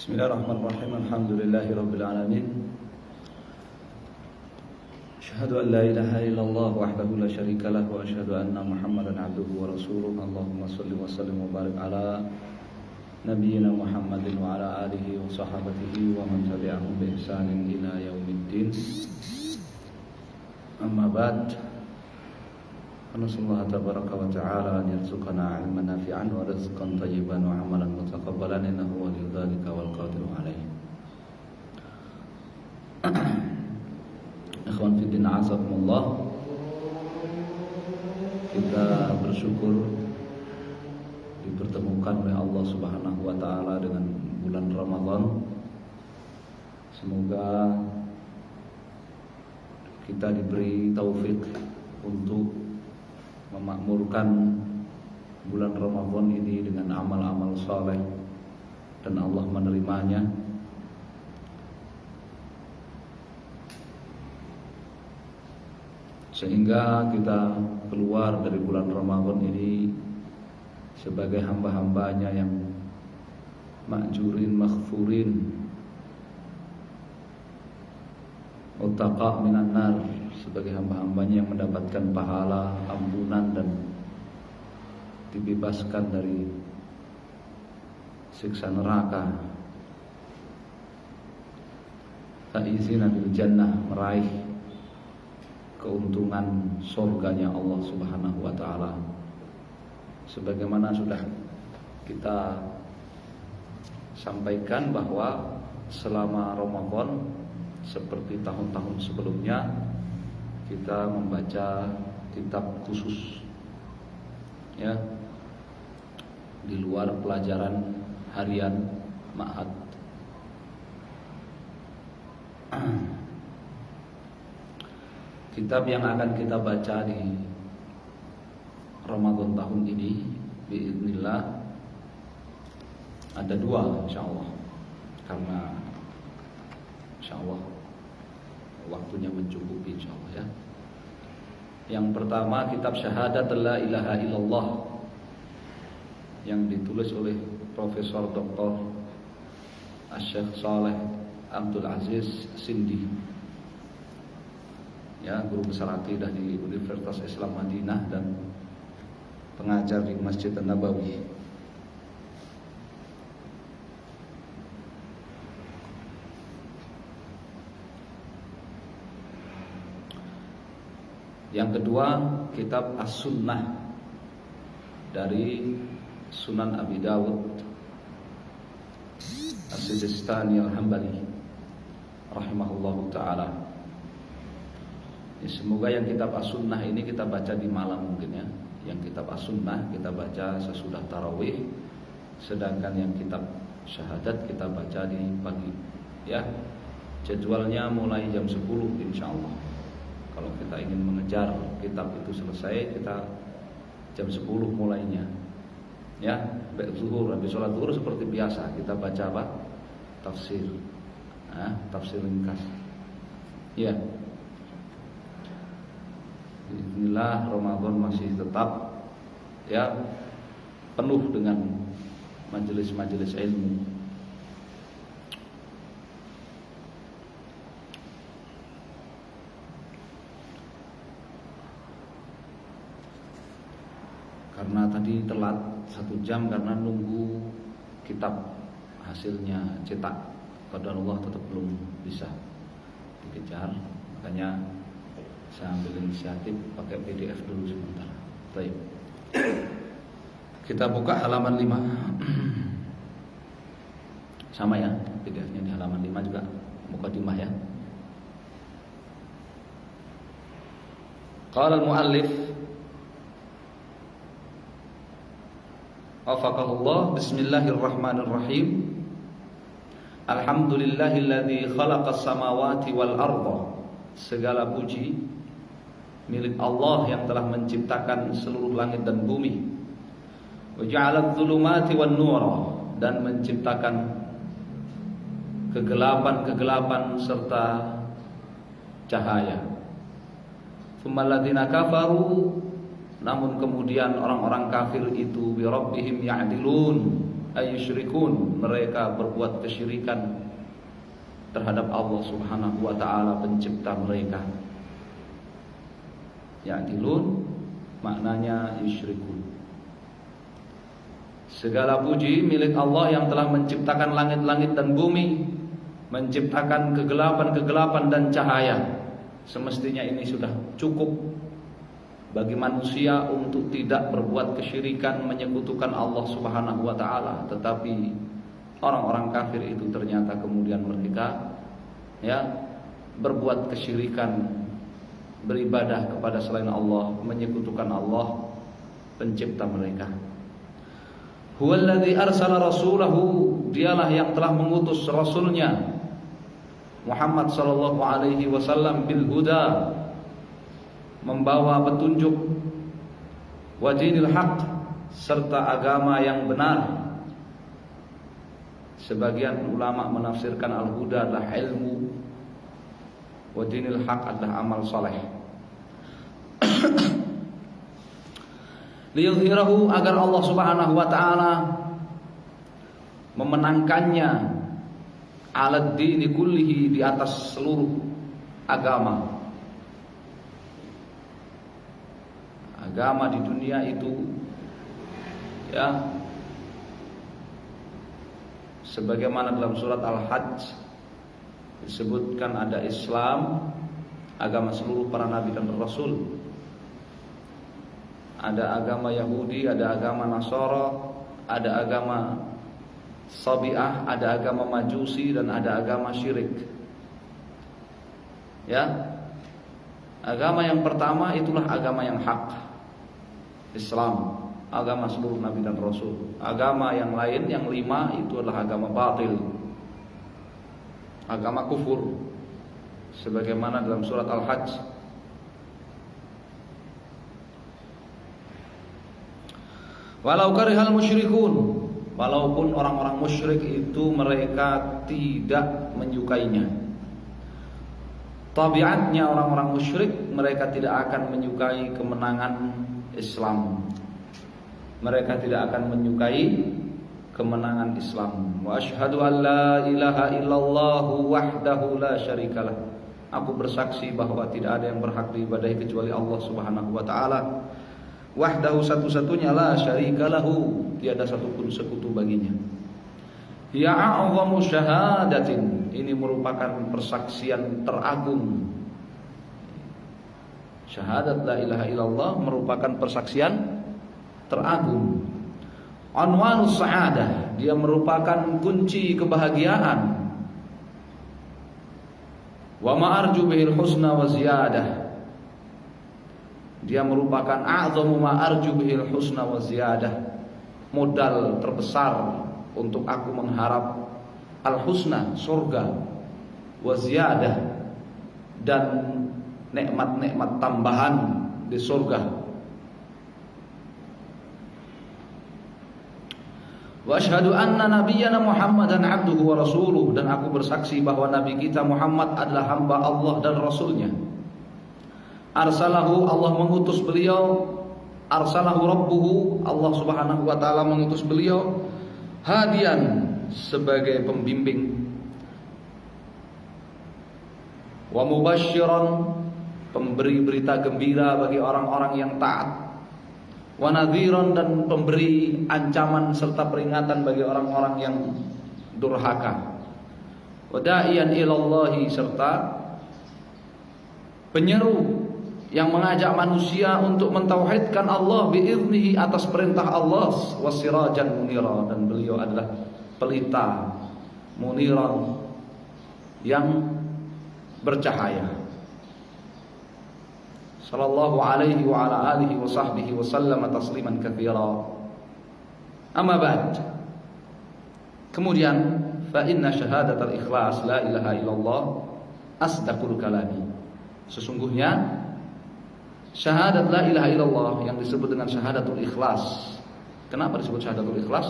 Bismillahirrahmanirrahim. Alhamdulillahirabbil alamin. Asyhadu an la ilaha illallah wahdahu la syarika lah wa asyhadu anna Muhammadan abduhu wa rasuluh. Allahumma shalli wa sallim wa barik ala nabiyyina Muhammadin wa ala alihi wa sahbihi wa man tabi'ahum bi ihsanin ila yaumiddin. Amma ba'd. Nasallahu tabaraka wa ta'ala an yarzuqana 'ilman nafi'an wa rizqan thayyiban wa 'amalan mutaqabbalan innahu waliyyu dzalika wal qadiru 'alaih. Ikhwan fi din, azakumullah. Kita bersyukur dipertemukan oleh Allah Subhanahu wa taala dengan bulan Ramadan. Semoga kita diberi taufik untuk memakmurkan bulan Ramadan ini dengan amal-amal saleh dan Allah menerimanya. Sehingga kita keluar dari bulan Ramadan ini sebagai hamba-hambanya yang ma'jurin maghfurin, utaqa minan nar, sebagai hamba-hambanya yang mendapatkan pahala ampunan dan dibebaskan dari siksa neraka. Faizina bil jannah, meraih keuntungan surganya Allah Subhanahu wa taala. Sebagaimana sudah kita sampaikan bahwa selama Ramadan seperti tahun-tahun sebelumnya kita membaca kitab khusus, ya, di luar pelajaran harian ma'had. Kitab yang akan kita baca di Ramadan tahun ini biiznillah ada dua, insyaallah, karena insyaallah waktunya mencukupi, insyaallah, ya. Yang pertama kitab Syahadat La Ilaha Illallah yang ditulis oleh Profesor Dr. Syekh Saleh Abdul Aziz Sindi, ya, guru besar akidah di Universitas Islam Madinah dan pengajar di Masjid An-Nabawi. Yang kedua kitab As-Sunnah dari Sunan Abi Dawud As-Sijistani Al-Hambali rahimahullahu ta'ala. Ya, semoga yang kitab As-Sunnah ini kita baca di malam mungkin, ya. Yang kitab As-Sunnah kita baca sesudah tarawih, sedangkan yang kitab Syahadat kita baca di pagi, ya. Jadwalnya mulai jam 10 insyaallah. Kalau kita ingin mengejar kitab itu selesai, kita jam 10 mulainya, ya. Sampai zuhur, habis sholat zuhur seperti biasa kita baca apa? Tafsir, tafsir ringkas, ya. Bismillah, Ramadan masih tetap, ya, penuh dengan majelis-majelis ilmu. Karena tadi telat 1 jam karena nunggu kitab hasilnya cetak, qadarullah tetap belum bisa dikejar, makanya saya ambil inisiatif pakai PDF dulu sebentar. Baik. Kita buka halaman 5. Sama, ya, PDF-nya di halaman 5 juga, mukadimah, ya. Qala al-muallif wafaqahullah, bismillahirrahmanirrahim. Alhamdulillahilladzi khalaqas samawati wal arda. Segala puji milik Allah yang telah menciptakan seluruh langit dan bumi. Wa ja'aladz dzulumati wan nura, dan menciptakan kegelapan-kegelapan serta cahaya. Tsummal ladzina kafaru, namun kemudian orang-orang kafir itu bi rabbihim ya'dilun, ayusyrikun, mereka berbuat kesyirikan terhadap Allah Subhanahu wa taala pencipta mereka. Ya'dilun maknanya yusyrikun. Segala puji milik Allah yang telah menciptakan langit-langit dan bumi, menciptakan kegelapan-kegelapan dan cahaya. Semestinya ini sudah cukup bagi manusia untuk tidak berbuat kesyirikan, menyekutukan Allah Subhanahu wa taala. Tetapi orang-orang kafir itu ternyata kemudian mereka berbuat kesyirikan, beribadah kepada selain Allah, menyekutukan Allah pencipta mereka. Huwallazi arsala rasulahu, dialah yang telah mengutus rasulnya Muhammad sallallahu alaihi wasallam bil huda, membawa petunjuk, wa dinil haq, serta agama yang benar. Sebagian ulama menafsirkan al-huda adalah ilmu, wa dinil haq adalah amal saleh. Liyudhhirahu, agar Allah Subhanahu wa taala memenangkannya, alad dini kullihi, di atas seluruh agama. Agama di dunia itu sebagaimana dalam surat Al-Hajj disebutkan, ada Islam, agama seluruh para nabi dan rasul. Ada agama Yahudi, ada agama Nasara, ada agama Sabi'ah, ada agama Majusi, dan ada agama syirik. Agama yang pertama itulah agama yang hak, Islam, agama seluruh nabi dan rasul. Agama yang lain, yang 5 itu adalah agama batil, agama kufur, sebagaimana dalam surat Al-Hajj. Walau karihal musyrikun, walaupun orang-orang musyrik itu mereka tidak menyukainya. Tabiatnya orang-orang musyrik, mereka tidak akan menyukai kemenangan Islam. Mereka tidak akan menyukai kemenangan Islam. Wa asyhadu an la ilaha illallah wahdahu la syarikalah. Aku bersaksi bahwa tidak ada yang berhak diibadahi kecuali Allah Subhanahu wa taala. Wahdahu, satu-satunya, la syarikalahu, tiada satupun sekutu baginya. Ya a'zamu syahadatin, ini merupakan persaksian teragung. Syahadat la ilaha illallah merupakan persaksian teragung. Anwanus sa'adah, dia merupakan kunci kebahagiaan. Wa ma'arju bihil husna wa ziyadah, dia merupakan a'zamu ma'arju bihil husna wa ziyadah, modal terbesar untuk aku mengharap al-husna, surga, wa ziyadah, dan nikmat-nikmat tambahan di surga. Wa asyhadu anna nabiyyana Muhammadan abduhu wa rasuluh, dan aku bersaksi bahwa nabi kita Muhammad adalah hamba Allah dan rasulnya. Arsalahu, Allah mengutus beliau. Arsalahu rabbuhu, Allah Subhanahu wa taala mengutus beliau. Hadian, sebagai pembimbing. Wa mubasysyiran, pemberi berita gembira bagi orang-orang yang taat. Wa nadhiran, dan pemberi ancaman serta peringatan bagi orang-orang yang durhaka. Wa da'iyan ilallahi, serta penyeru yang mengajak manusia untuk mentauhidkan Allah biiznihi, atas perintah Allah. Wasirajan munira, dan beliau adalah pelita muniran yang bercahaya. Sallallahu alaihi wa ala alihi wa sahbihi wa sallama tasliman katsira. Amma ba'd. Kemudian, fa inna syahadatal ikhlas la ilaha illallah asdaqul kalami. Sesungguhnya syahadat la ilaha illallah yang disebut dengan syahadatul ikhlas. Kenapa disebut syahadatul ikhlas?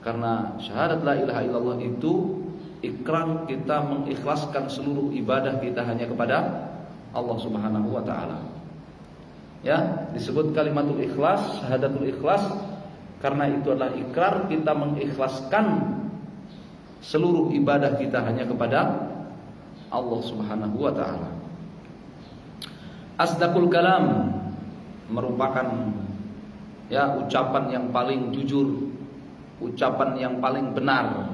Karena syahadat la ilaha illallah itu ikrar kita mengikhlaskan seluruh ibadah kita hanya kepada Allah Subhanahu wa taala. Disebut kalimatul ikhlas, syahadatul ikhlas, Karena itu adalah ikrar kita mengikhlaskan seluruh ibadah kita hanya kepada Allah Subhanahu wa taala. Asdaqul kalam merupakan ucapan yang paling jujur, ucapan yang paling benar,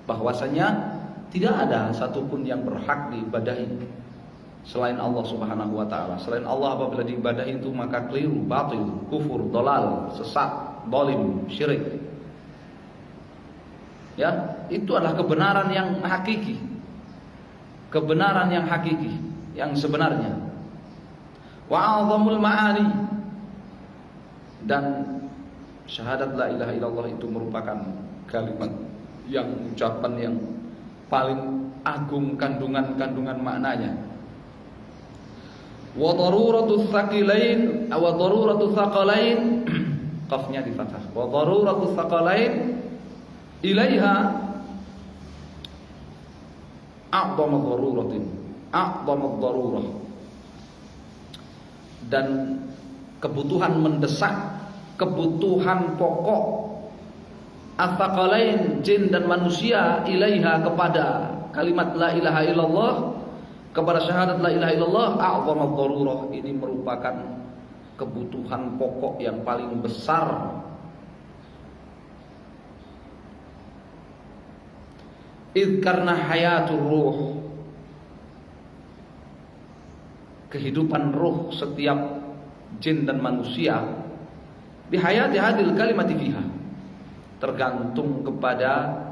bahwasanya tidak ada satupun yang berhak diibadahi selain Allah Subhanahu wa taala. Selain Allah apabila diibadahi itu maka keliru, batil, kufur, dolal, sesat, zalim, syirik. Itu adalah kebenaran yang hakiki. Kebenaran yang hakiki, yang sebenarnya. Wa 'azamul ma'ani, dan syahadat la ilaha illallah itu merupakan kalimat yang ucapan yang paling agung kandungan maknanya. Wa daruratus tsaqilain wa daruratus tsaqalain, qafnya di fathah. Wa daruratus tsaqalain ilaiha a'dhamu daruratin, a'dhamu darurah. Dan kebutuhan mendesak, kebutuhan pokok ats-tsaqalain, jin dan manusia, ilaiha, kepada kalimat la ilaha illallah, kepada syahadat la ilaha illallah, a'dhamu darurah, ini merupakan kebutuhan pokok yang paling besar. Karena hayatul ruh, kehidupan ruh setiap jin dan manusia, bihayati hadil kalimati fiha, tergantung kepada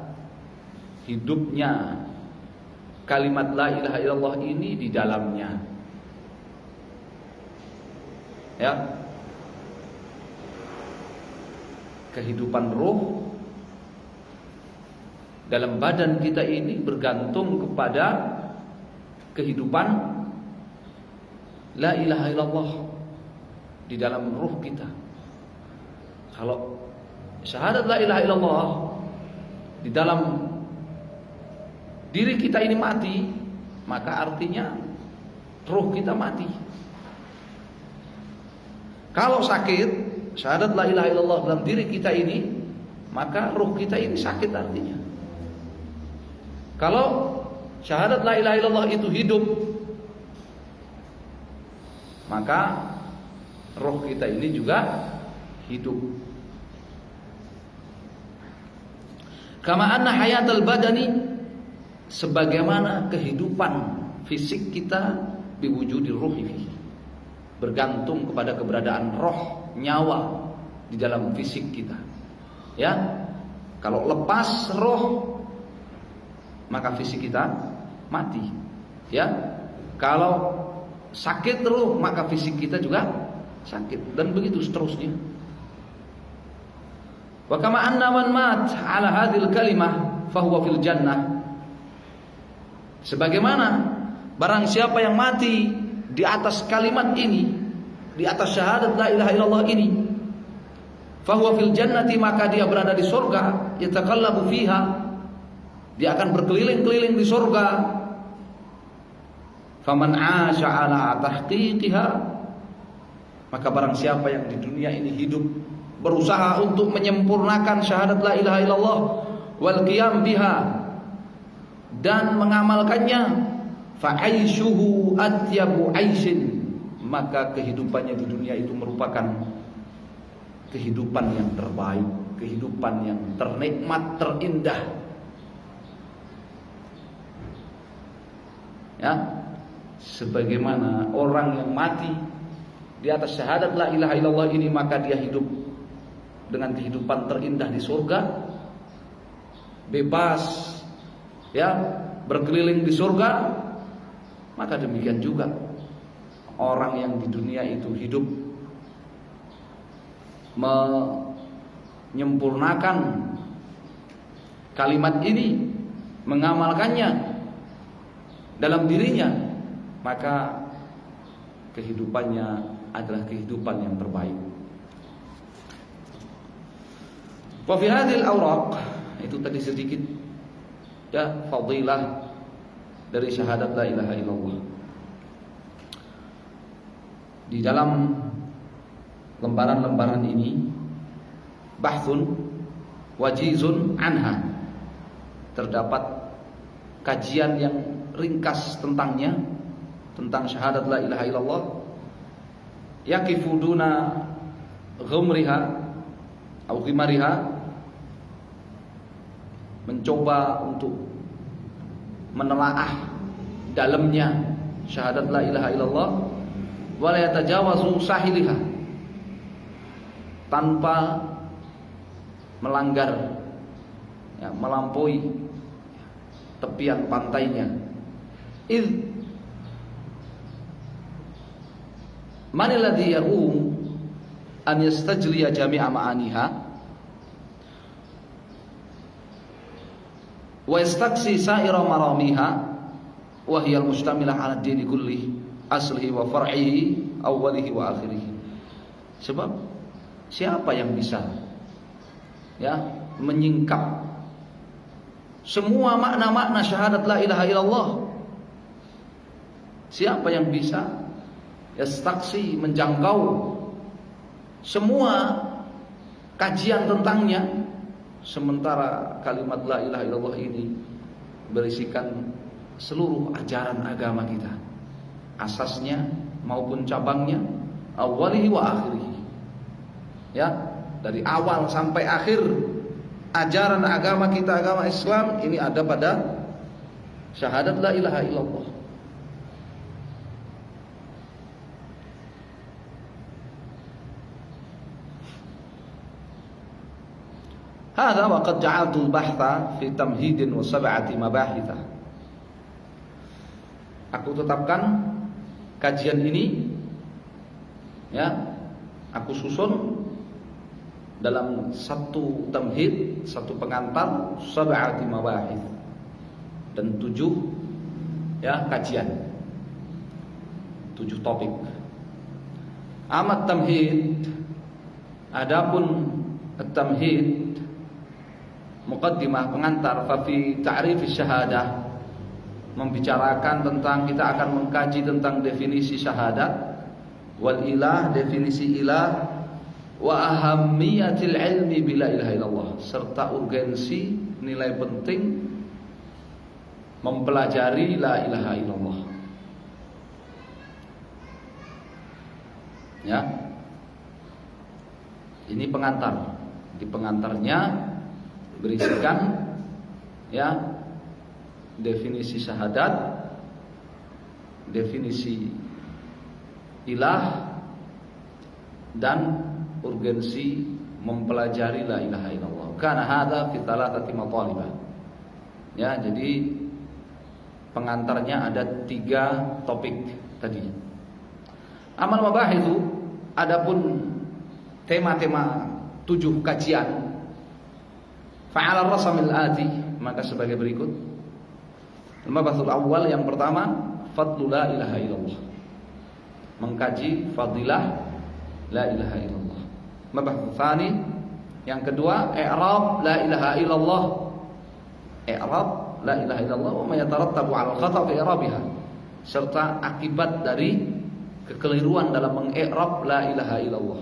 hidupnya kalimat la ilaha illallah ini di dalamnya. Kehidupan ruh dalam badan kita ini bergantung kepada kehidupan la ilaha illallah di dalam ruh kita. Kalau syahadat la ilaha illallah di dalam diri kita ini mati, maka artinya ruh kita mati. Kalau sakit syahadat la ilaha illallah dalam diri kita ini, maka ruh kita ini sakit artinya. Kalau syahadat la ilaha illallah itu hidup, maka roh kita ini juga hidup. Kama anna hayatal badani, sebagaimana kehidupan fisik kita biwujudi ruhi fihi, bergantung kepada keberadaan roh, nyawa di dalam fisik kita. Kalau lepas roh, maka fisik kita mati. Kalau sakit ruh, maka fisik kita juga sakit, dan begitu seterusnya. Wa kama anna man mat ala hadhil kalimah fahuwa fil jannah, sebagaimana barang siapa yang mati di atas kalimat ini, di atas syahadat la ilaha illallah ini, fahuwa fil jannati, maka dia berada di surga, yataqallabu fiha, dia akan berkeliling-keliling di surga. Faman 'asha 'ala tahqiqiha, maka barang siapa yang di dunia ini hidup berusaha untuk menyempurnakan syahadat la ilaha illallah wal qiyam biha, dan mengamalkannya, fa 'aishuhu atyabu 'aishin, maka kehidupannya di dunia itu merupakan kehidupan yang terbaik, kehidupan yang ternikmat, terindah. Sebagaimana orang yang mati di atas syahadat la ilaha illallah ini, maka dia hidup dengan kehidupan terindah di surga, bebas, berkeliling di surga. Maka demikian juga orang yang di dunia itu hidup menyempurnakan kalimat ini, mengamalkannya dalam dirinya, maka kehidupannya adalah kehidupan yang terbaik. Wa fi hadhil awraq, itu tadi sedikit fadilah dari syahadat la ilaha illallah. Di dalam lembaran-lembaran ini bahthun wajizun anha. Terdapat kajian yang ringkas tentangnya, tentang syahadat la ilaha illallah. Yaqifu duna ghumriha atau ghimariha, mencoba untuk menelaah dalamnya syahadat la ilaha illallah, wa la yatajawazu sahiliha, tanpa melanggar, ya, melampaui tepian pantainya. Id man alladhi yaqum an yastajliya jami'a ma'aniha wa yastaksi sa'ira maramiha wa hiya al-mustamilah 'ala ad-din kulli aslihi wa far'ihi awwalihi wa akhirih. Sebab siapa yang bisa, ya, menyingkap semua makna-makna syahadat la ilaha illallah? Siapa yang bisa yastaksi, menjangkau semua kajian tentangnya, sementara kalimat la ilaha illallah ini berisikan seluruh ajaran agama kita, asasnya maupun cabangnya, awalihi wa akhirihi, ya, dari awal sampai akhir ajaran agama kita, agama Islam ini ada pada syahadat la ilaha illallah. Hadza wa qad ja'altu al-bahtha fi tamhidin wa sab'ati mabahitha. Aku tetapkan kajian ini, ya, aku susun dalam satu tamhid, satu pengantar, sab'ati mabahith, dan 7, ya, kajian, 7 topik. Amat tamhid, adapun at-tamhid, muqaddimah, pengantar, fa fi ta'rif syahadah, membicarakan tentang, kita akan mengkaji tentang definisi syahadat, wal ilah, definisi ilah, wa ahammiyatil ilmi bila ilaha illallah, serta urgensi, nilai penting mempelajari la ilaha illallah. Ya, ini pengantar. Di pengantarnya berisikan, ya, definisi syahadat, definisi ilah, dan urgensi mempelajari la ilaha illallah. Kana hadza fi thalathati matalibah. Ya, jadi pengantarnya ada 3 topik tadi. Amal mabahithu, adapun tema-tema 7 kajian, fa'ala rasamil ati, maka sebagai berikut. Al-mabathul awal, yang pertama, fadlu la ilaha illallah, mengkaji fadilah la ilaha illallah. Mabathul tsani, yang kedua, i'rab la ilaha illallah, i'rab la ilaha illallah wa ma yatarattabu 'ala al-khata' fi i'rabiha, serta akibat dari kekeliruan dalam mengi'rab la ilaha illallah.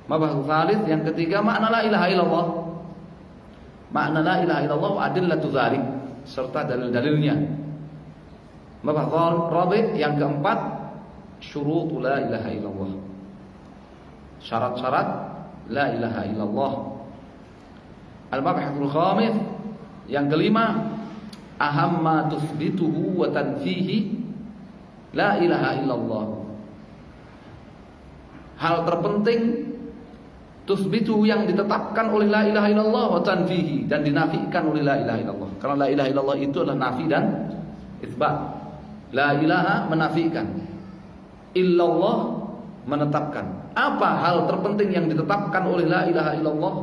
Mabathul tsalits, yang ketiga, makna la ilaha illallah, makna la ilaha illallah wa adillatu dzalik, serta dalil-dalilnya. Mabathul rabi', yang keempat, syurut la ilaha illallah, syarat-syarat la ilaha illallah. Al-mabhathul khamis, yang kelima, ahamma tuthbituhu wa tanfihi la ilaha illallah, hal terpenting tuthbituhu, yang ditetapkan oleh la ilaha illallah, wa tanfihi, dan dinafikan oleh la ilaha illallah. Karena la ilaha illallah itu adalah nafi dan itsbat. La ilaha menafikan, illallah menetapkan. Apa hal terpenting yang ditetapkan oleh la ilaha illallah?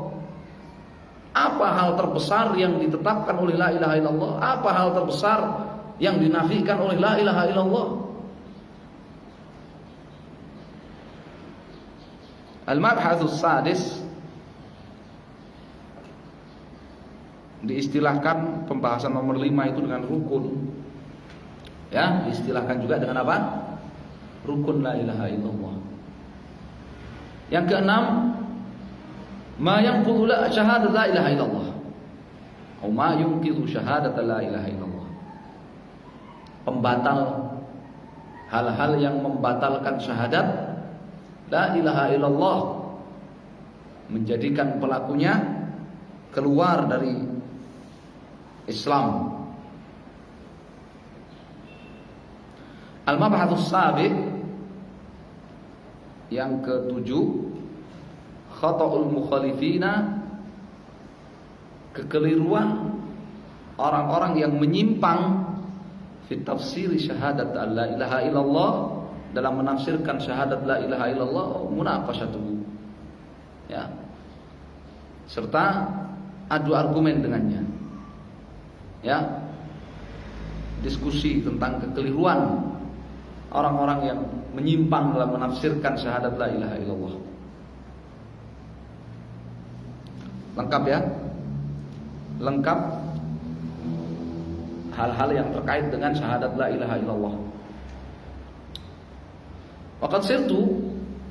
Apa hal terbesar yang ditetapkan oleh la ilaha illallah? Apa hal terbesar yang dinafikan oleh la ilaha illallah? Al-mabhatsus sadis, diistilahkan pembahasan nomor 5 itu dengan rukun. Ya, diistilahkan juga dengan apa? Rukun la ilaha illallah. Yang keenam, ma yanqudhu la syahadat la ilaha illallah. Atau ma yunqidhu syahadat la ilaha illallah. Pembatal, hal-hal yang membatalkan syahadat la ilaha illallah, menjadikan pelakunya keluar dari Islam. Al-mabhatsus sabiq, yang ketujuh, khata'ul mukhalifina, kekeliruan orang-orang yang menyimpang fi tafsir syahadat la ilaha illallah, dalam menafsirkan syahadat la ilaha illallah, munaqashatuhu, ya, serta adu argumen dengannya, ya, diskusi tentang kekeliruan orang-orang yang menyimpang dalam menafsirkan syahadat la ilaha illallah. Lengkap ya? Lengkap hal-hal yang terkait dengan syahadat la ilaha illallah. Waqad sirtu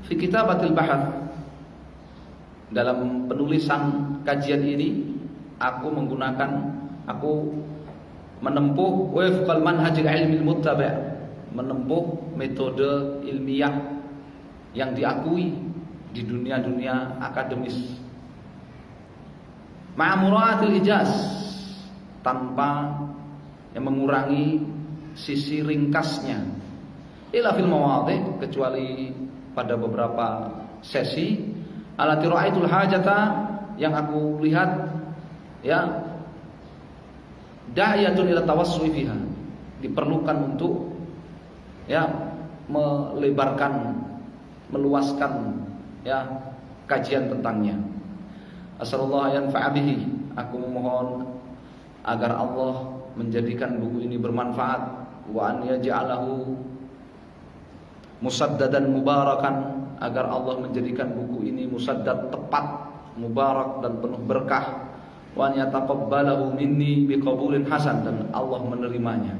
fi kitabatil bahath, dalam penulisan kajian ini aku menempuh wifqal manhajil ilmi muttaba', menempuh metode ilmiah yang diakui di dunia-dunia akademis, ma'amuraatil ijaz, tanpa yang mengurangi sisi ringkasnya, ila fil mawadhi, kecuali pada beberapa sesi, alati ra'aitul hajata, yang aku lihat, ya, da'yatun ila tawassu'i fiha, diperlukan untuk, ya, melebarkan, meluaskan, ya, kajian tentangnya. Asallallahu yanfa'a bihi, aku memohon agar Allah menjadikan buku ini bermanfaat, wa an yaj'alahu musaddadan mubarakan, agar Allah menjadikan buku ini musaddad, tepat, mubarak dan penuh berkah, wa an yataqabbalahu minni biqabulin hasan, dan Allah menerimanya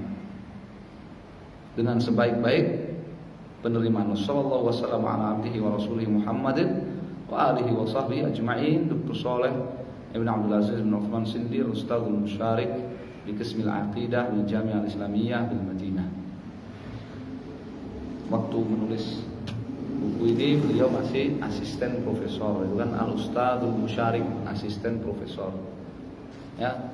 dengan sebaik-baik penerimaan. Sallallahu wasallam ala abdihi wa rasulihi Muhammadin wa alihi wa sahbihi ajma'in. Dr. Shalih Ibn Abdul Aziz bin Uthman Sindir, Ustadzul Musyarik di Qismil Aqidah di Jami'ah Islamiyah di Madinah. Waktu menulis buku ini beliau masih asisten profesor, itu kan Al-Ustadzul Musyarik, asisten profesor. Ya,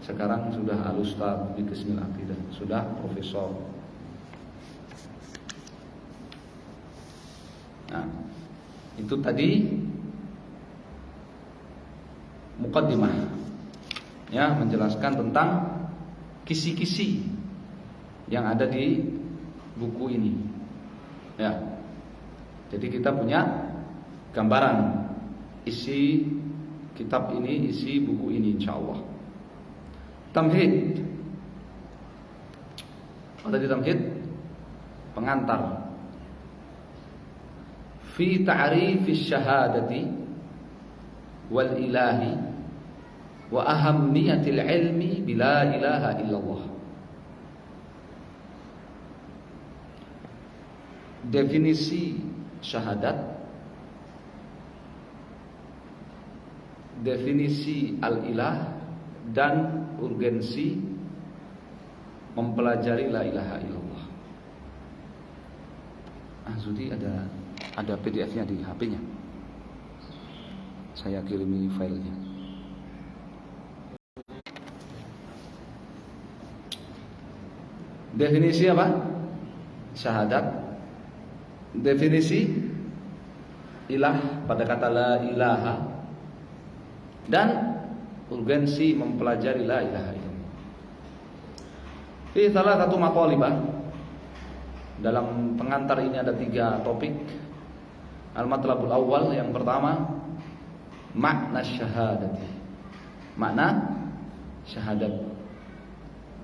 sekarang sudah Al-Ustadz di Qismil Aqidah, sudah profesor. Nah, itu tadi muqaddimah, ya, menjelaskan tentang kisi-kisi yang ada di buku ini, ya. Jadi kita punya gambaran isi kitab ini, isi buku ini, insyaallah. Tamhid. Apa tadi tamhid? Pengantar. Fi ta'rifi syahadati wal ilahi wa ahammiyatil ilmi bila ilaha illallah. Definisi syahadat, definisi al-ilah, dan urgensi mempelajari la ilaha illallah. Zudi ada PDF-nya di HP-nya. Saya kirimi filenya. Definisi apa? Syahadat. Definisi ilah pada kata la ilaha, dan urgensi mempelajari la ilaha illallah. Fi salah satu maqalibah, dalam pengantar ini ada 3 topik. Al-matlabul awal, yang pertama, makna syahadati, makna syahadat,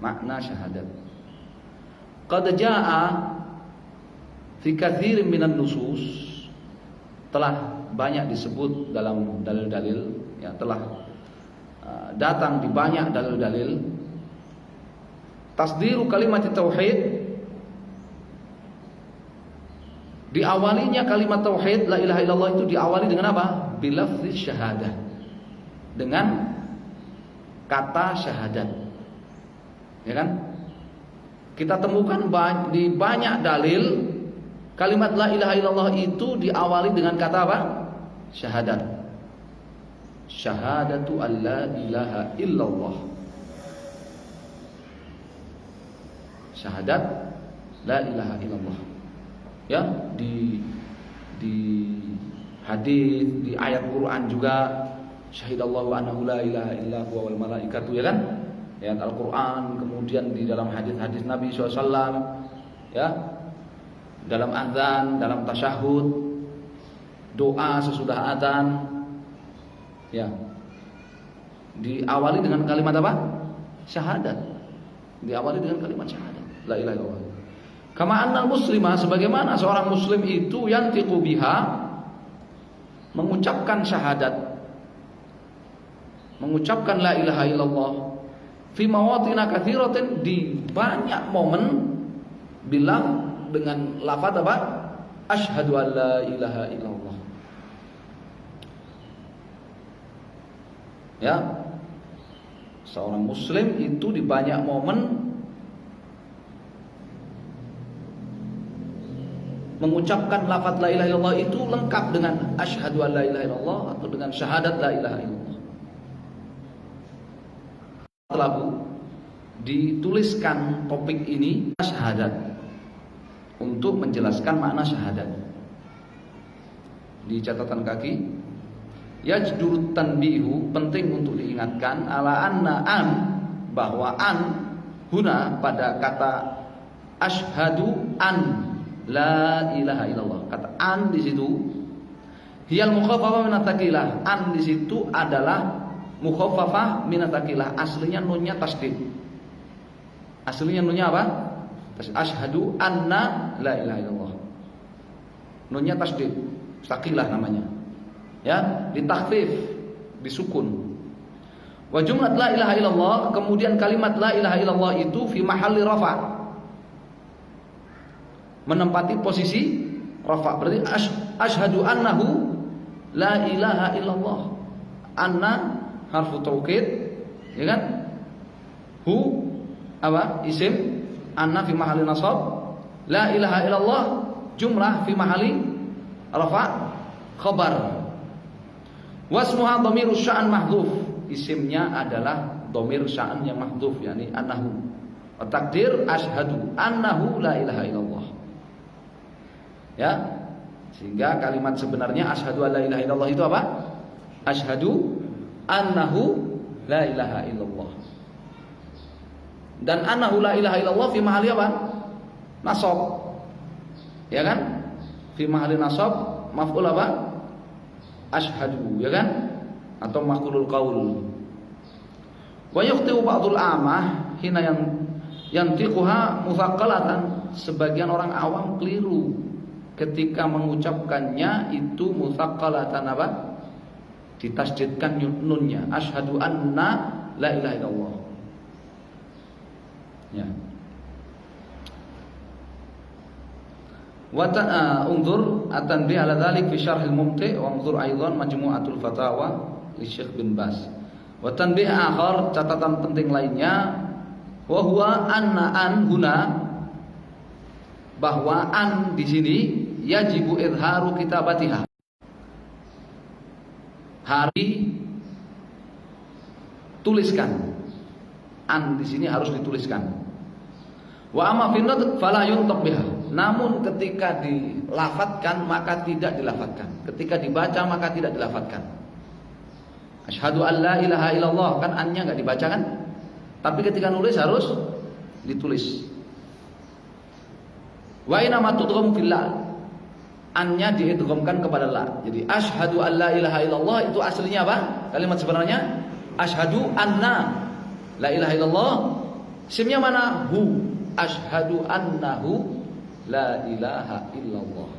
makna syahadat. Qad jaa fi katsirin minan nusus, telah banyak disebut dalam dalil-dalil, ya, telah datang di banyak dalil-dalil, tasdiru kalimat tauhid, Diawalinya kalimat tauhid la ilaha illallah itu diawali dengan apa? Bilafzi syahadah. Dengan kata syahadat. Ya kan? Kita temukan di banyak dalil kalimat la ilaha illallah itu diawali dengan kata apa? Syahadat. Syahadatu an la ilaha illallah. Syahadat la ilaha illallah. Ya, di hadis, di ayat Quran juga syahidallahu annahu la ilaha illa huwa wal malaikatu, ya kan? Ayat Al-Quran, kemudian di dalam hadis-hadis Nabi SAW, ya, dalam azan, dalam tasyahud, doa sesudah azan, ya, diawali dengan kalimat apa? Syahadat. Diawali dengan kalimat syahadat, la ilaha illallah. Kama annal muslimah, sebagaimana seorang muslim itu yantiqu biha, mengucapkan syahadat, mengucapkan la ilaha illallah fi mawatina katsiratin, di banyak momen bilang dengan lafaz apa? Asyhadu an la ilaha illallah. Ya. Seorang muslim itu di banyak momen mengucapkan lafaz la ilaha illallah itu lengkap dengan asyhadu an la ilaha illallah atau dengan syahadat la ilaha illallah. Lalu dituliskan topik ini syahadat untuk menjelaskan makna syahadat. Di catatan kaki, yajdurut tanbihu, penting untuk diingatkan, ala anna an, bahwa an huna pada kata asyhadu an la ilaha illallah, kata an di situ hiyal mukhaffafah min at-tsaqilah, an di situ adalah mukhaffafah min at-tsaqilah, aslinya nunnya tasdid. Aslinya nunnya apa? Asyhadu anna la ilaha illallah. Nunnya tasdid, tsaqilah namanya. Ya, ditakhfif, disukun. Wa jumlat la ilaha illallah, kemudian kalimat la ilaha illallah itu fi mahalli rafa', menempati posisi rafa'. Berarti asyhadu annahu la ilaha illallah. Anna harfu taukid, ya kan? Hu apa? Isim. Anna fi mahalli nasab. La ilaha illallah jumlah fi mahalli rafa', khabar. Wasmuha dhamirus sya'an mahdhuf, isimnya adalah dhamir sya'an yang mahdhuf, yakni annahu. Takdir asyhadu annahu la ilaha illallah. Ya, sehingga kalimat sebenarnya asyhadu an la ilaha illallah itu apa? Asyhadu annahu la ilaha illallah. Dan annahu la ilaha illallah fi mahalli apa? Nasab. Ya kan? Fi mahalli nasab maf'ul apa? Asyhadu, ya kan? Atau maqulul qaul. Wa yukhtiu ba'dul amah hina yantiquha mutsaqqalatan, sebagian orang awam keliru ketika mengucapkannya itu mutsaqqalatan apa? Ditasdidkan nunnya. Asyhadu anna la ilaha illallah. Ya. Wa unzur at-tanbih ala dzalik fi syarh al-mumti' wa unzur aidan majmu'atul fatawa li Syekh bin Baz. Wa tanbih akhar, catatan penting lainnya, wa huwa anna an huna, bahwa an di sini yajibu idharu kitabatiha, hari tuliskan. An di sini harus dituliskan. Wa amma fi nutq fala yuntaq biha, namun ketika dilafatkan maka tidak dilafatkan, ketika dibaca maka tidak dilafatkan. Asyhadu an la ilaha illallah, kan annya enggak dibaca kan? Tapi ketika nulis harus ditulis. Wa inna ma tudgham fillah, annya diidghamkan kepada la. Jadi asyhadu an la ilaha illallah itu aslinya apa? Kalimat sebenarnya asyhadu anna la ilaha illallah. Simnya mana? Hu. Asyhadu annahu la ilaha illallah.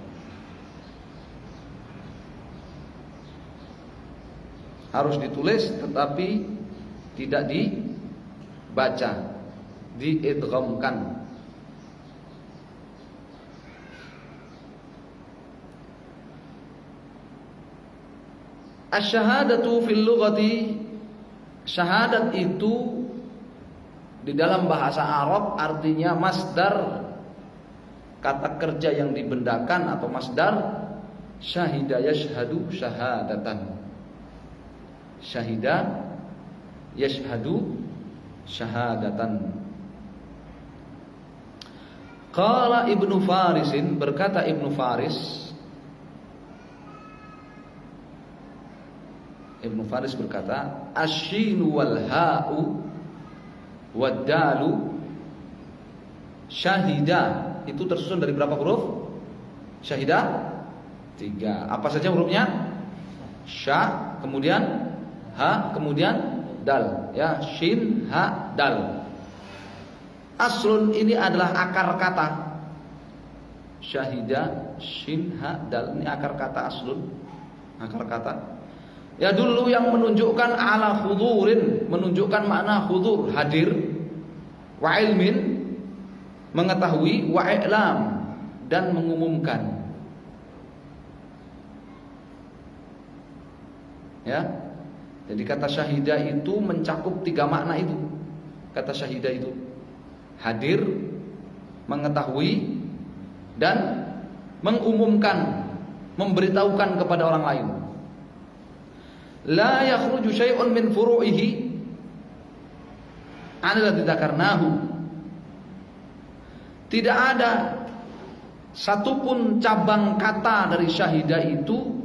Harus ditulis tetapi tidak dibaca, diidghamkan. Asy-syahadatu fil lughati, syahadat itu di dalam bahasa Arab artinya masdar, kata kerja yang dibendakan atau masdar syahida yashhadu syahadatan. Syahida yashhadu syahadatan. Qala Ibnu Farisin, berkata Ibnu Faris, Ibnu Faris berkata, asyinu wal ha'u wad dalu syahida, itu tersusun dari berapa huruf? Syahida 3. Apa saja hurufnya? Sya, kemudian ha, kemudian dal. Ya, shin, ha, dal. Aslun ini adalah akar kata. Syahida, shin, ha, dal. Ini akar kata aslun. Akar kata. Ya dulu yang menunjukkan ala hudurin, menunjukkan makna hudur, hadir, wa ilmin, mengetahui, wa i'lam, dan mengumumkan. Ya. Jadi kata syahida itu mencakup 3 makna itu. Kata syahida itu hadir, mengetahui, dan mengumumkan, memberitahukan kepada orang lain. La yakhruju syai'un min furu'ihi alladhi dzakarnahu. Tidak ada satupun cabang kata dari syahida itu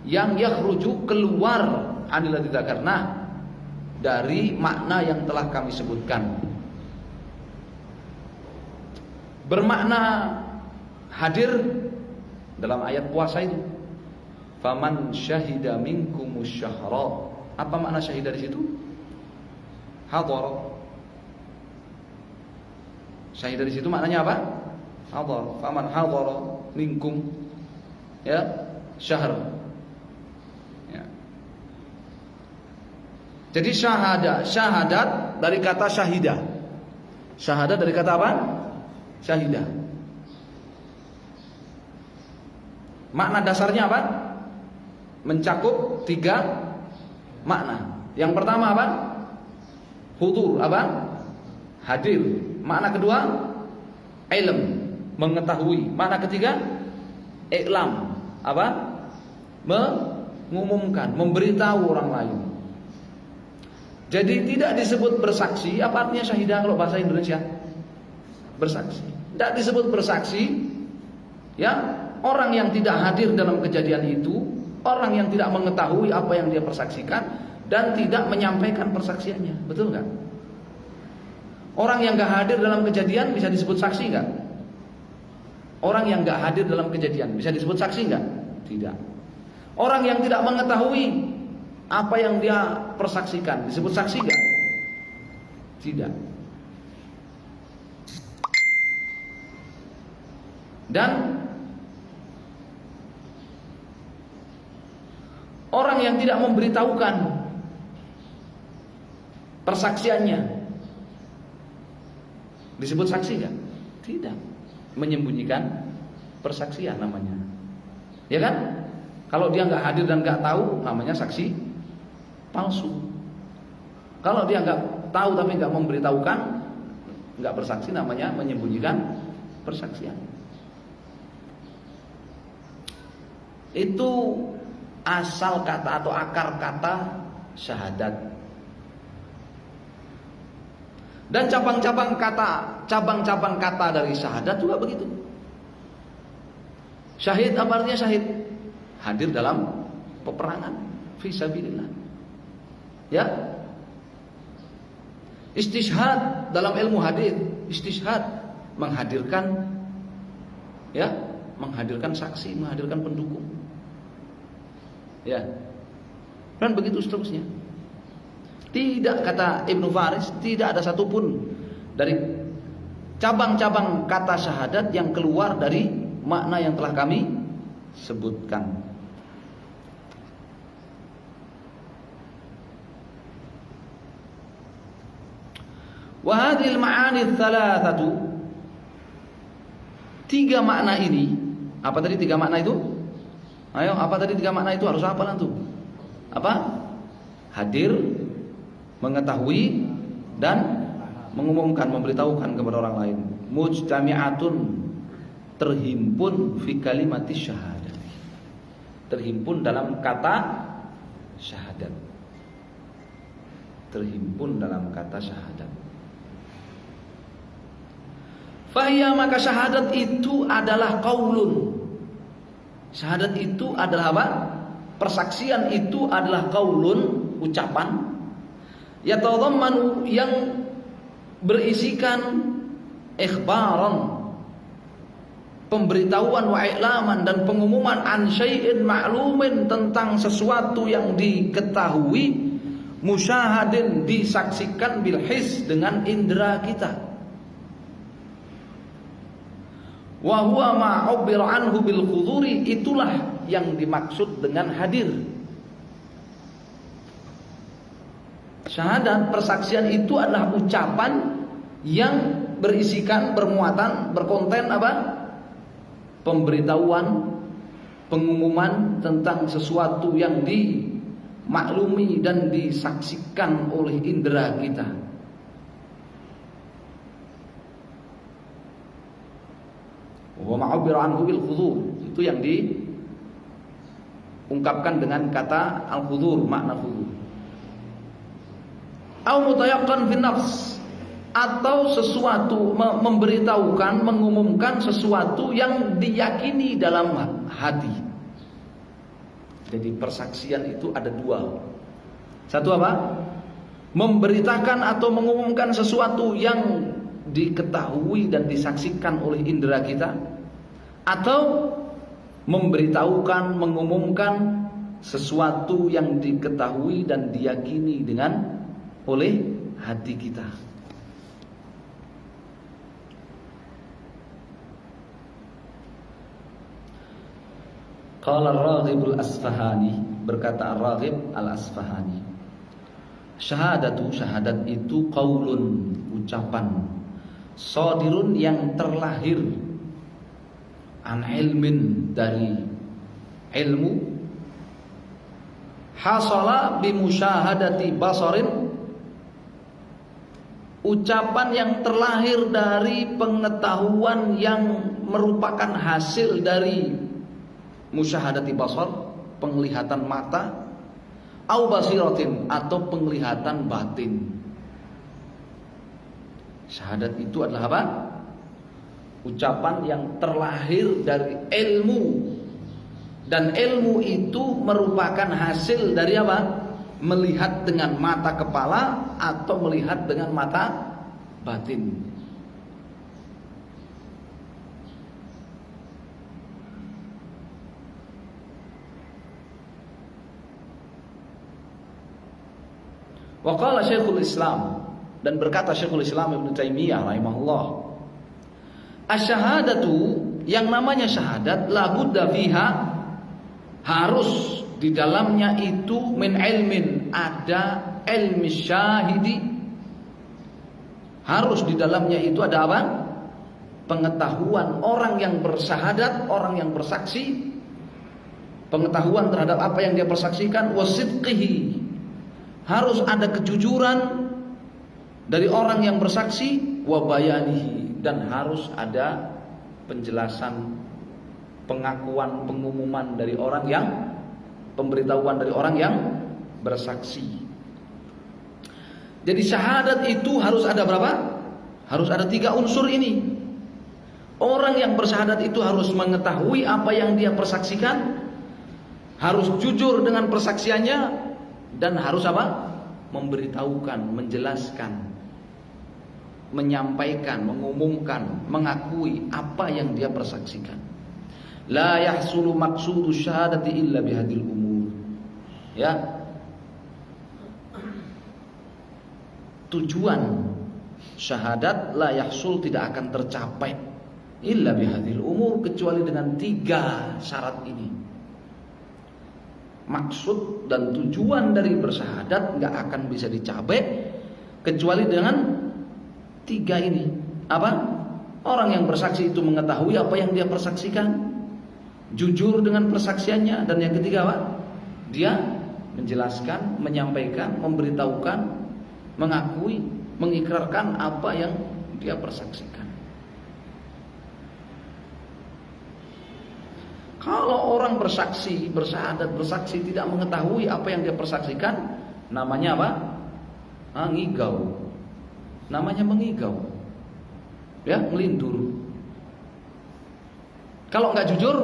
yang yakhruju keluar alladhi dzakarna, dari makna yang telah kami sebutkan. Bermakna hadir dalam ayat puasa itu. Faman syahida minkumus syahra. Apa makna syahida di situ? Hadar. Syahida di situ maknanya apa? Hadar. Faman hadara minkum ya syahr. Ya. Jadi syahadat dari kata syahida. Syahadat dari kata apa? Syahidah. Makna dasarnya apa? Mencakup 3 makna. Yang pertama apa? Hudur, apa? Hadir. Makna kedua, ilm, mengetahui. Makna ketiga, i'lam, apa? Mengumumkan, memberitahu orang lain. Jadi tidak disebut bersaksi. Apa artinya syahidah kalau bahasa Indonesia? Bersaksi. Tidak disebut bersaksi, ya. Orang yang tidak hadir dalam kejadian itu, orang yang tidak mengetahui apa yang dia persaksikan dan tidak menyampaikan persaksiannya, betul nggak? Orang yang nggak hadir dalam kejadian bisa disebut saksi nggak? Orang yang nggak hadir dalam kejadian bisa disebut saksi nggak? Tidak. Orang yang tidak mengetahui apa yang dia persaksikan disebut saksi nggak? Tidak. Dan orang yang tidak memberitahukan persaksiannya disebut saksi kan? Tidak. Menyembunyikan persaksian namanya. Ya kan? Kalau dia nggak hadir dan nggak tahu, namanya saksi palsu. Kalau dia nggak tahu tapi nggak memberitahukan, nggak bersaksi, namanya menyembunyikan persaksian. Itu asal kata atau akar kata syahadat. Dan cabang-cabang kata dari syahadat juga begitu. Syahid apa artinya syahid? Hadir dalam peperangan fi sabilillah. Ya. Istishhad dalam ilmu hadis, istishhad menghadirkan, ya, menghadirkan saksi, menghadirkan pendukung. Ya. Dan begitu seterusnya. Tidak, kata Ibnu Faris, tidak ada satupun dari cabang-cabang kata syahadat yang keluar dari makna yang telah kami sebutkan. Wa hadhil ma'ani tsalatsatu, 3 makna ini, apa tadi 3 makna itu? Ayo, apa tadi 3 makna itu? Harus hafal antum. apa? Hadir, mengetahui dan mengumumkan, memberitahukan kepada orang lain. Mujtami'atun, terhimpun fi kalimati syahadat. Terhimpun dalam kata syahadat. Terhimpun dalam kata syahadat. Fahiyya, maka syahadat itu adalah qaulun. Syahadat itu adalah apa? Persaksian itu adalah qaulun, ucapan. Yatadhammanu, yang berisikan ikhbaran, pemberitahuan, wa i'laman, dan pengumuman, an syai'in ma'lumin, tentang sesuatu yang diketahui, musyahadin, disaksikan, bil his, dengan indera kita. Wa huwa ma ubbir anhu bil khuduri, itulah yang dimaksud dengan hadir. Syahadat, persaksian itu adalah ucapan yang berisikan, bermuatan, berkonten apa? Pemberitahuan, pengumuman tentang sesuatu yang dimaklumi dan disaksikan oleh indera kita. Wa ma'ubir anhu bil khudur, itu yang diungkapkan dengan kata al-khudur, makna khudur. Au mutayaqqan fi nafs, atau sesuatu, memberitahukan, mengumumkan sesuatu yang diyakini dalam hati. Jadi persaksian itu ada dua. Satu apa? Memberitakan atau mengumumkan sesuatu yang diketahui dan disaksikan oleh indera kita, atau memberitahukan, mengumumkan sesuatu yang diketahui dan diyakini dengan oleh hati kita. Qala Ar-Raghib Al-Asfahani, berkata Ar-Raghib Al-Asfahani, syahadatu, syahadat itu qaulun, ucapan, sadirun, yang terlahir, an ilmin, dari ilmu, hasala bi musyahadati basarin, ucapan yang terlahir dari pengetahuan yang merupakan hasil dari musyahadati basar, penglihatan mata, au basiratin, atau penglihatan batin. Syahadat itu adalah apa? Ucapan yang terlahir dari ilmu, dan ilmu itu merupakan hasil dari apa? Melihat dengan mata kepala atau melihat dengan mata batin. Wa qala Syekhul Islam, dan berkata Syekhul Islam Ibnu Taimiyah rahimahullah, asyhadatu, yang namanya syahadat, la budda fiha, harus di dalamnya itu, min ilmin, ada ilmi syahidi, harus di dalamnya itu ada apa? Pengetahuan orang yang bersyahadat, orang yang bersaksi, pengetahuan terhadap apa yang dia persaksikan, wasidqihi, harus ada kejujuran dari orang yang bersaksi, wabayanihi, dan harus ada penjelasan, pengakuan, pengumuman dari orang yang, pemberitahuan dari orang yang bersaksi. Jadi syahadat itu harus ada berapa? Harus ada 3 unsur ini. Orang yang bersyahadat itu harus mengetahui apa yang dia persaksikan, harus jujur dengan persaksiannya, dan harus apa? Memberitahukan, menjelaskan, menyampaikan, mengumumkan, mengakui apa yang dia persaksikan. La yahsulu maqsudu syahadati illa bihadil umur. Ya. Tujuan syahadat la yahsul, tidak akan tercapai, illa bihadil umur, kecuali dengan 3 syarat ini. Maksud dan tujuan dari bersyahadat nggak akan bisa dicapai kecuali dengan 3 ini. Apa? Orang yang bersaksi itu mengetahui apa yang dia persaksikan, jujur dengan persaksiannya, dan yang ketiga apa? Dia menjelaskan, menyampaikan, memberitahukan, mengakui, mengikrarkan apa yang dia persaksikan. Kalau orang bersaksi, bersyahadat, bersaksi tidak mengetahui apa yang dia persaksikan, namanya apa? Ngigau. Namanya mengigau. Ya, melindur. Kalau nggak jujur,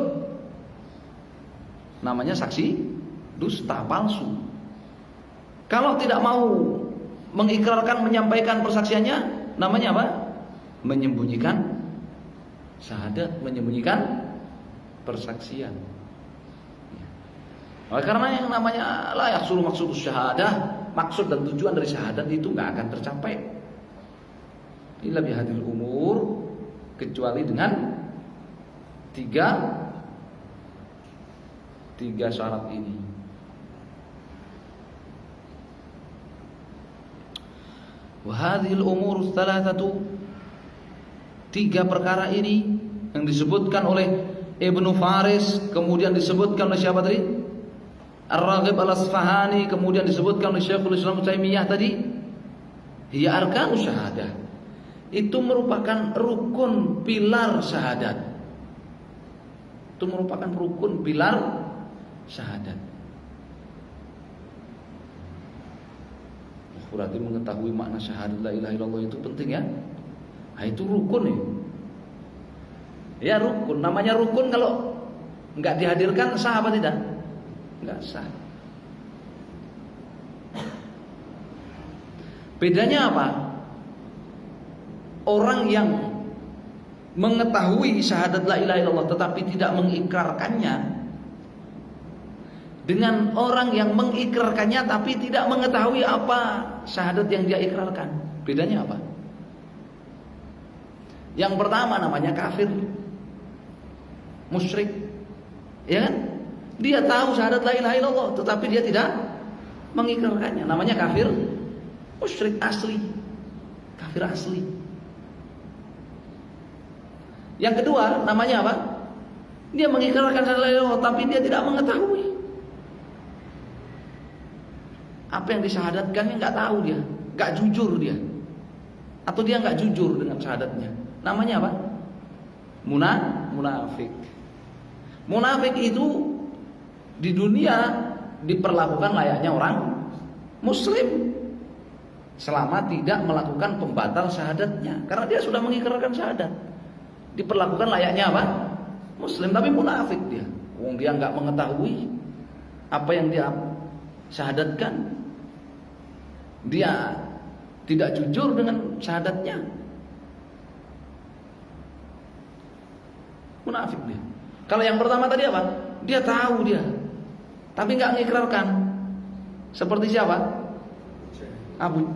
namanya saksi dusta, palsu. Kalau tidak mau mengikrarkan, menyampaikan persaksiannya, namanya apa? Menyembunyikan syahadat, menyembunyikan persaksian. Oleh karena yang namanya la yahsulu maksudus syahadah, maksud dan tujuan dari syahadat itu nggak akan tercapai illa bihadil umur, kecuali dengan tiga syarat ini. Wa hadhil umur thalathatu, tiga perkara ini yang disebutkan oleh Ibnu Faris, kemudian disebutkan oleh siapa tadi? Ar-Raghib Al-Asfahani, kemudian disebutkan oleh Syekhul Islam Taimiyah tadi. Hiya arkanus syahadah. Itu merupakan rukun pilar syahadat. Itu merupakan rukun pilar syahadat. Berarti mengetahui makna syahadat la ilaha illallah itu penting ya. Nah, itu rukun ya. Ya rukun, namanya rukun kalau nggak dihadirkan sah apa tidak? Nggak sah. Bedanya apa? Orang yang mengetahui syahadat la ilaha illallah tetapi tidak mengikrarkannya, dengan orang yang mengikrarkannya tapi tidak mengetahui apa syahadat yang dia ikrarkan. Bedanya apa? Yang pertama namanya kafir, musyrik, ya kan? Dia tahu syahadat la ilaha illallah tetapi dia tidak mengikrarkannya. Namanya kafir, musyrik asli, kafir asli. Yang kedua namanya apa? Dia mengikrarkan syahadat la ilaha illallah tapi dia tidak mengetahui apa yang disyahadatkannya, nggak tahu dia, nggak jujur dia, atau dia nggak jujur dengan syahadatnya. Namanya apa? Munafik. Munafik itu di dunia diperlakukan layaknya orang muslim selama tidak melakukan pembatal syahadatnya, karena dia sudah mengikrarkan syahadat. Diperlakukan layaknya apa? Muslim, tapi munafik dia. Dia nggak mengetahui apa yang dia syahadatkan. Dia tidak jujur dengan syahadatnya. Munafik dia. Kalau yang pertama tadi apa? Dia tahu dia, tapi nggak mengikrarkan. Seperti siapa?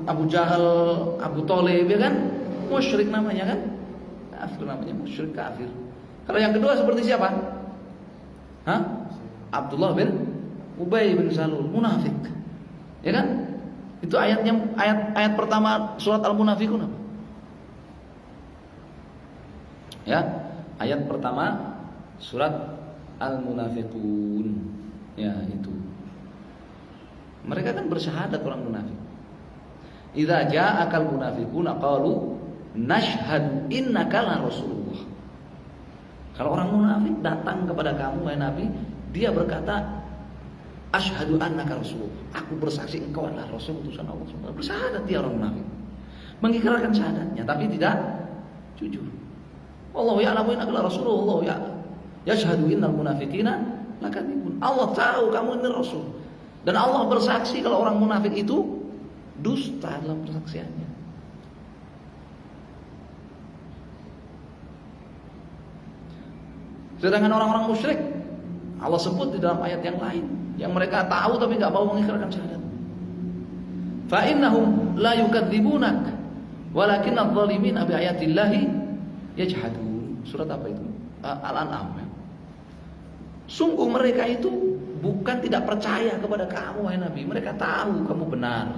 Abu Jahal, Abu Thalib, ya kan? Musyrik namanya kan? Kafir namanya, musyrik kafir. Kalau yang kedua seperti siapa? Abdullah bin Ubay bin Salul, munafik. Ya kan? Itu ayat pertama surat Al-Munafiqun apa? Ya, ayat pertama surat Al-Munafiqun. Ya, itu. Mereka kan bersyahadat orang munafik. Idza ja'akal munafiquna qalu nashhadu innaka la rasulullah. Kalau orang munafik datang kepada kamu wahai Nabi, dia berkata asyhadu annaka rasul. Aku bersaksi engkau adalah rasul utusan Allah SWT. Bersyahadat dia orang munafik. Mengikrarkan syahadatnya tapi tidak jujur. Wallahu ya'lamu innaka la rasulullah ya. Yashhadu innal munafiqina lakadzibun. Allah tahu kamu ini rasul. Dan Allah bersaksi kalau orang munafik itu dusta dalam persaksiannya. Sedangkan orang-orang musyrik Allah sebut di dalam ayat yang lain, yang mereka tahu tapi nggak mau mengikrarkan syahadat. Fa innahum la yukadzibunak walakinna adh-dhalimina bi ayatillahi yajhadun. Surat apa itu? Al-An'am. Sungguh mereka itu bukan tidak percaya kepada kamu wahai Nabi, mereka tahu kamu benar.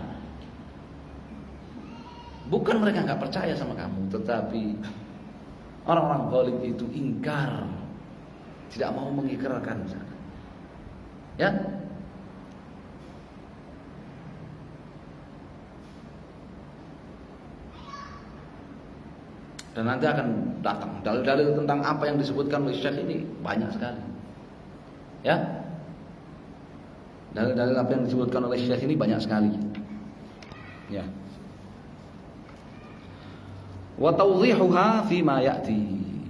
Bukan mereka nggak percaya sama kamu, tetapi orang-orang zalim itu ingkar, tidak mau mengikrarkan. Ya. Dan nanti akan datang dalil-dalil tentang apa yang disebutkan oleh Syekh ini banyak sekali. Ya. Dalil-dalil apa yang disebutkan oleh Syekh ini banyak sekali. Ya. Wa tawdhihuha fi ma ya'ti.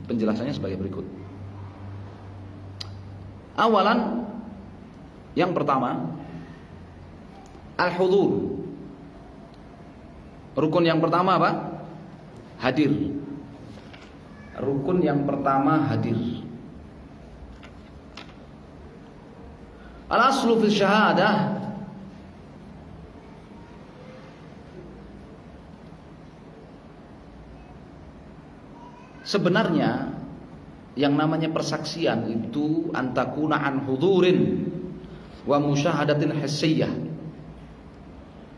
Penjelasannya sebagai berikut. Awalan, yang pertama, al-hudur. Rukun yang pertama apa? Hadir. Rukun yang pertama hadir. Al-aslu fi syahadah, sebenarnya yang namanya persaksian itu antakuna an hudurin wa musyahadatin hissiyah,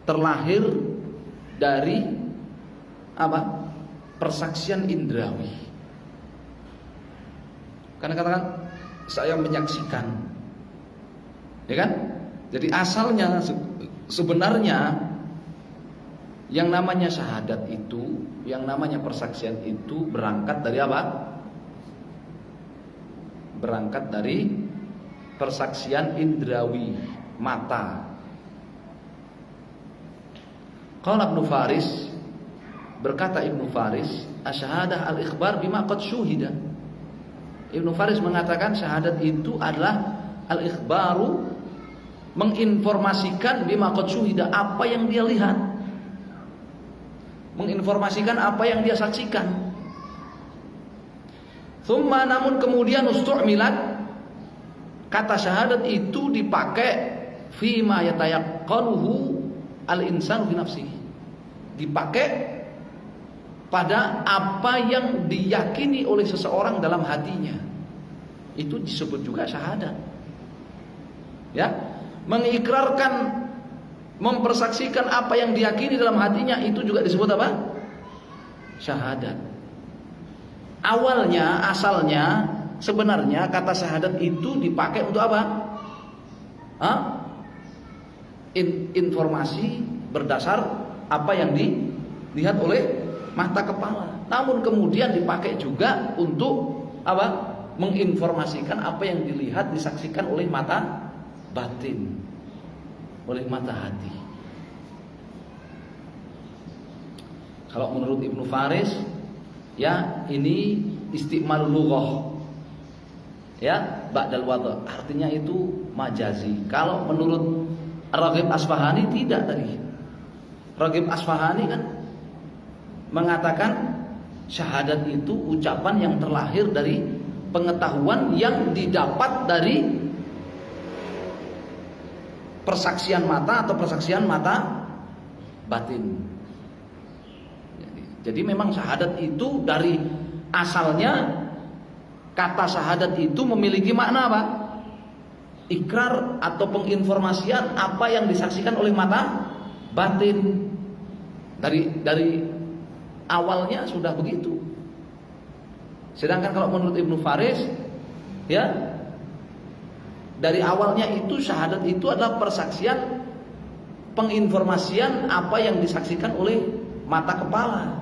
terlahir dari apa? Persaksian indrawi. Karena katakan saya menyaksikan, ya kan? Jadi asalnya sebenarnya yang namanya syahadat itu, yang namanya persaksian itu berangkat dari apa? Berangkat dari persaksian indrawi, mata. Qala Ibnu Faris, berkata Ibnu Faris, asyahadah al-ikhbar bima qad syuhida. Ibnu Faris mengatakan syahadat itu adalah al-ikhbaru, menginformasikan bima qad syuhida, apa yang dia lihat, menginformasikan apa yang dia saksikan. Thumma, namun kemudian ustu'milat, kata syahadat itu dipakai fima yatayaqqanuhu al-insanu fi nafsihi, dipakai pada apa yang diyakini oleh seseorang dalam hatinya. Itu disebut juga syahadat. Ya, mengikrarkan, mempersaksikan apa yang diyakini dalam hatinya, itu juga disebut apa? Syahadat. Awalnya, asalnya, sebenarnya kata syahadat itu dipakai untuk apa? Informasi berdasar apa yang dilihat oleh mata kepala. Namun kemudian dipakai juga untuk apa? Menginformasikan apa yang dilihat, disaksikan oleh mata batin, oleh mata hati. Kalau menurut Ibnu Faris, ya ini istimalul lughah, ya ba'dal wadh, artinya itu majazi. Kalau menurut Raghib Asfahani tidak tadi. Raghib Asfahani kan mengatakan syahadat itu ucapan yang terlahir dari pengetahuan yang didapat dari persaksian mata atau persaksian mata batin. Jadi memang syahadat itu dari asalnya, kata syahadat itu memiliki makna apa? Ikrar atau penginformasian apa yang disaksikan oleh mata batin. Dari awalnya sudah begitu. Sedangkan kalau menurut Ibnu Faris, ya, dari awalnya itu syahadat itu adalah persaksian, penginformasian apa yang disaksikan oleh mata kepala.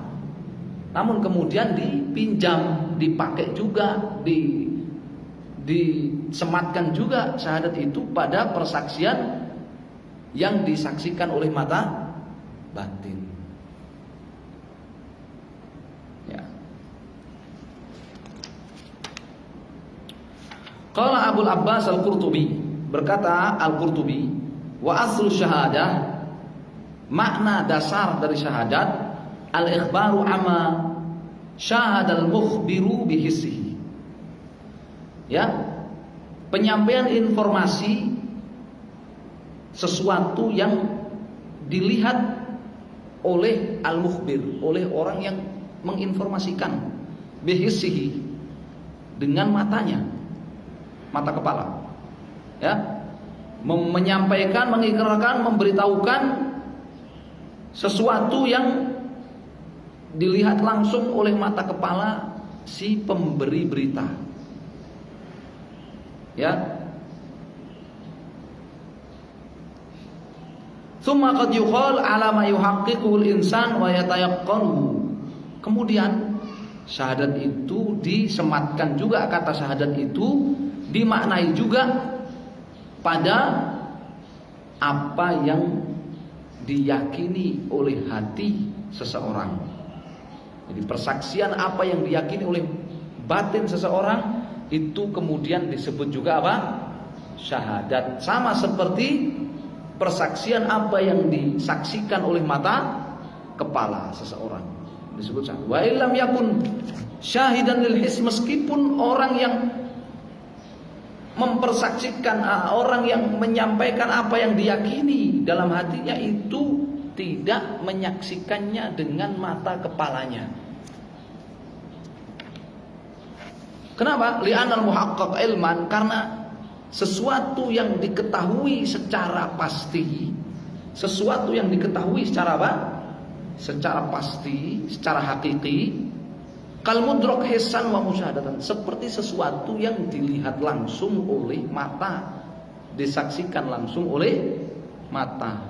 Namun kemudian dipinjam, dipakai juga, disematkan juga syahadat itu pada persaksian yang disaksikan oleh mata batin. Ya. Qala Abul Abbas Al-Qurtubi, berkata Al-Qurtubi, wa aslu syahadah, makna dasar dari syahadat, al-ikhbaru amma syahadal mukhbiru bihissihi. Ya, penyampaian informasi sesuatu yang dilihat oleh al-mukhbir, oleh orang yang menginformasikan, bihissihi, dengan matanya, mata kepala. Ya, menyampaikan, mengikrarkan, memberitahukan sesuatu yang dilihat langsung oleh mata kepala si pemberi berita. Ya. Tsumma qad yuqal ala ma yuhaqqiqul insan wa yatayaqqanuhu. Kemudian Syahadat itu disematkan juga, kata syahadat itu dimaknai juga pada apa yang diyakini oleh hati seseorang. Jadi persaksian apa yang diyakini oleh batin seseorang itu kemudian disebut juga apa? Syahadat. Sama seperti persaksian apa yang disaksikan oleh mata kepala seseorang disebut syahadat. Wa illam yakun syahidan lil his, meskipun orang yang mempersaksikan, orang yang menyampaikan apa yang diyakini dalam hatinya itu tidak menyaksikannya dengan mata kepalanya. Kenapa? Li'anal muhaqqaq ilman, karena sesuatu yang diketahui secara pasti, sesuatu yang diketahui secara apa? Secara pasti, secara hakiki, kal mudrak hisan wa musyahadatan, seperti sesuatu yang dilihat langsung oleh mata, disaksikan langsung oleh mata.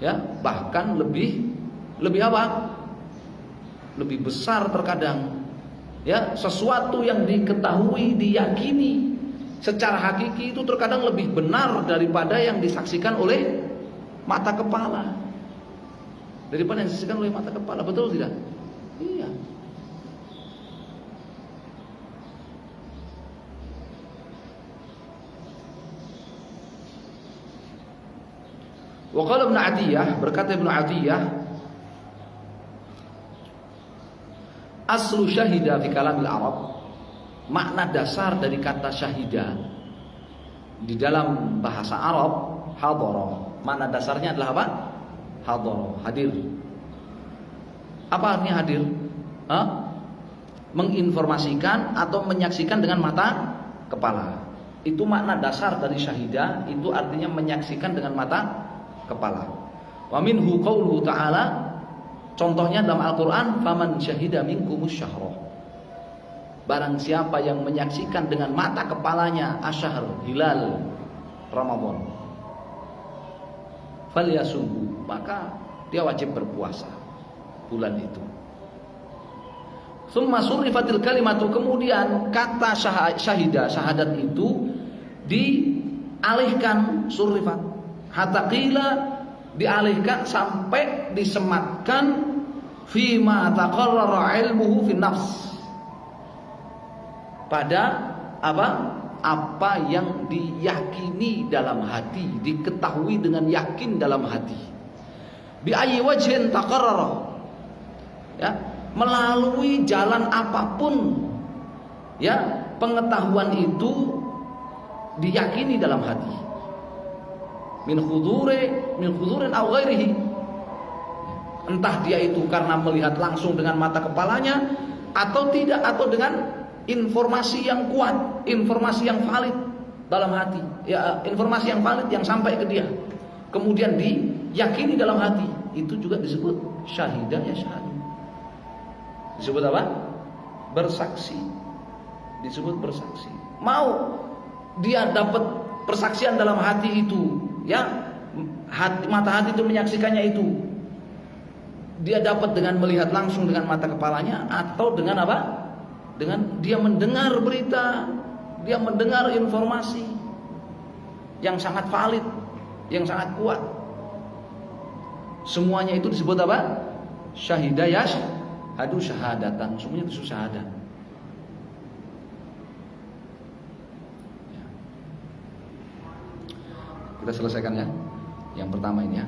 Ya, bahkan lebih apa? Lebih besar terkadang. Ya, sesuatu yang diketahui, diyakini secara hakiki itu terkadang lebih benar daripada yang disaksikan oleh mata kepala. Daripada yang disaksikan oleh mata kepala, betul tidak? Iya. Wa qala Ibnu Adiyah, berkata Ibnu Adiyah, aslu syahida fi kalamil Arab, makna dasar dari kata syahida di dalam bahasa Arab hadara. Makna dasarnya adalah apa? Hadara, hadir. Apa artinya hadir? Menginformasikan atau menyaksikan dengan mata kepala. Itu makna dasar dari syahida, itu artinya menyaksikan dengan mata kepala. Wa minhu qauluhu ta'ala, contohnya dalam Al-Quran, faman syahida minkumus syahra, barang siapa yang menyaksikan dengan mata kepalanya asyahr, hilal Ramadan, falyasumhu, maka dia wajib berpuasa bulan itu. Summa surifatil kalimatu, kemudian kata syahida, syahadat itu dialihkan, surifat, hatta qila, dialihkan sampai disematkan fima taqarrara ilmuhu fin nafs, pada apa yang diyakini dalam hati, diketahui dengan yakin dalam hati. Bi ayyi wajhin taqarrara, ya, melalui jalan apapun, ya, pengetahuan itu diyakini dalam hati. Min khudurin aw ghairihi, entah dia itu karena melihat langsung dengan mata kepalanya atau tidak, atau dengan informasi yang kuat, informasi yang valid dalam hati, ya, informasi yang valid yang sampai ke dia, kemudian diyakini dalam hati, itu juga disebut syahidah, ya syahid. Disebut apa? Bersaksi. Disebut bersaksi. Mau dia dapat persaksian dalam hati itu, ya, mata hati itu menyaksikannya itu, dia dapat dengan melihat langsung dengan mata kepalanya, atau dengan apa? Dengan dia mendengar berita, dia mendengar informasi yang sangat valid, yang sangat kuat. Semuanya itu disebut apa? Syahidah, yashhadu syahadatan, semuanya itu syahadat. Kita selesaikan ya. Yang pertama ini ya.